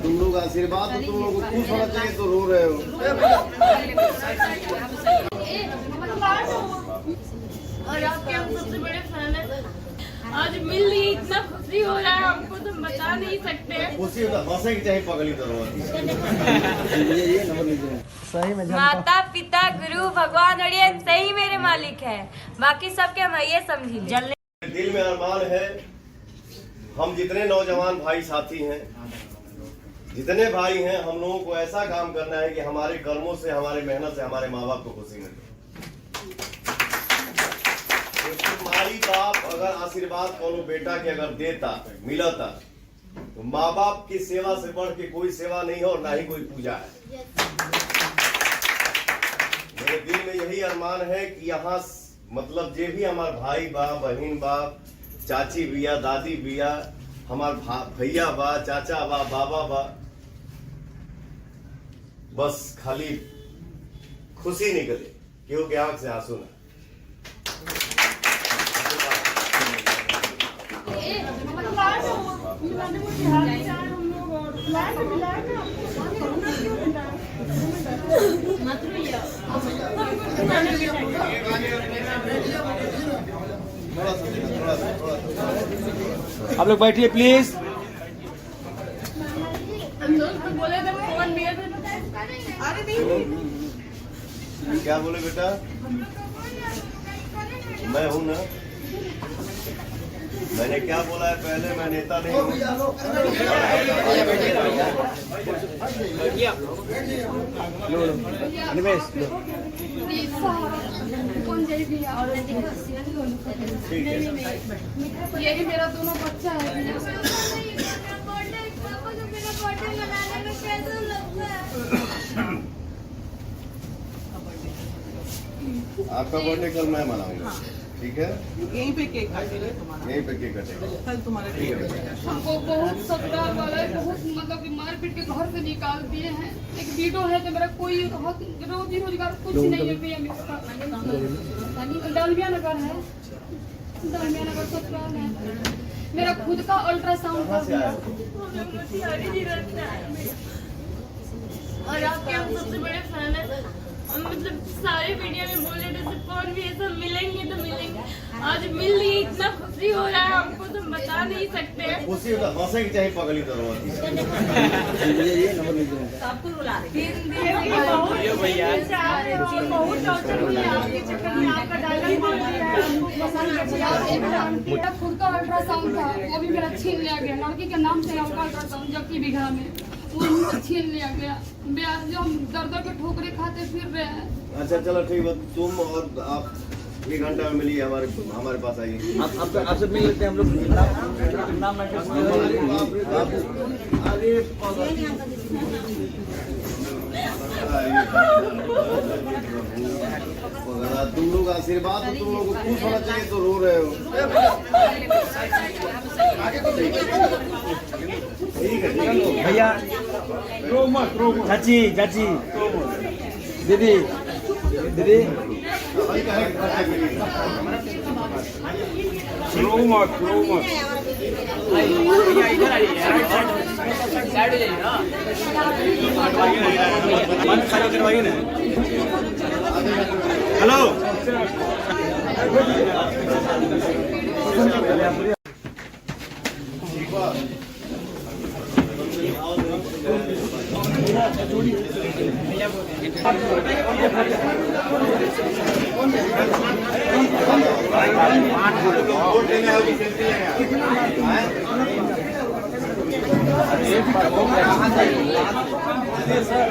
तुम लोग आशीर्वाद तो तुम लोग को खुश होना चाहिए, तो रो रहे हो। और आपके हम सबसे बड़े फैन हैं। आज मिल ली, इतना खुशी हो रहा है हमको, तो बता नहीं सकते। खुशी होता हंसे की चाहे पगली तो सही में माता पिता गुरु भगवान और ये सही मेरे मालिक है, बाकी सबके हम ये समझी जलने। दिल में अरमान है, हम जितने नौजवान भाई साथी हैं, जितने भाई हैं, हम लोगों को ऐसा काम करना है कि हमारे कर्मों से, हमारे मेहनत से हमारे माँ बाप को खुशी मिले। माई बाप अगर आशीर्वाद कोनो बेटा के अगर देता मिलता, तो माँ बाप की सेवा से बढ़ के कोई सेवा नहीं है और ना ही कोई पूजा है। मेरे दिल में यही अरमान है कि यहाँ मतलब जे भी हमारे भाई बा, बहन बा, चाची बिया, दादी बिया, हमार भैया बा, चाचा बा, बाबा बा, बस खाली खुशी निकले, क्योंकि आंख से आंसू ना। आप लोग बैठिए प्लीज। हम दोस्त को बोले थे फोन दिए थे। अरे नहीं, क्या बोले बेटा? मैं हूं ना, मैंने क्या बोला है पहले, मैं नेता नहीं हूँ। यही मेरा दोनों बच्चा है। आपका बर्थडे कल मैं मनाऊंगा, ठीक है? यहीं पे केक काटेंगे, यहीं पे केक कटेगा कल तुम्हारे ठीक है। हमको बहुत ससुराल वाले बहुत मतलब कि मार पीट के घर से निकाल दिए हैं। एक वीडियो है तो मेरा कोई रोजी रोजगार कुछ नहीं है भैया। डालमिया नगर है, डालमिया नगर ससुराल है। मेरा खुद का अल्ट्रासाउंड और आपके हम सबसे बड़े फैन हैं। हम मतलब सारे मीडिया में बोल रहे थे कौन भी ऐसा मिलेंगे तो मिलेंगे। आज मिल ली, इतना खुशी हो रहा है हमको, तो बता नहीं सकते। खुशी होता हंसे की चाहे पगली तो सबको रुला रहे मेरा खुद का अल्ट्रासाउंड था, वो भी मेरा छीन लिया गया। लड़की के नाम से उनका अल्ट्रासाउंड जबकि बीघा में वो छीन लिया गया। जो हम दर्द के ठोकरे खाते फिर रहे हैं। अच्छा चलो ठीक है, तुम और आप 1 घंटा में मिलिए, हमारे पास आइए। आपसे मिल लेते हैं हम लोग। तुम लोग आशीर्वाद तो तुम लोग को खुश होना चाहिए, तो रो रहे हो। ठीक है भैया, चाची चाची, दीदी दीदी, रो मत। इधर आइए, साइड हो जाइए ना, करवाइए ना। Hello sir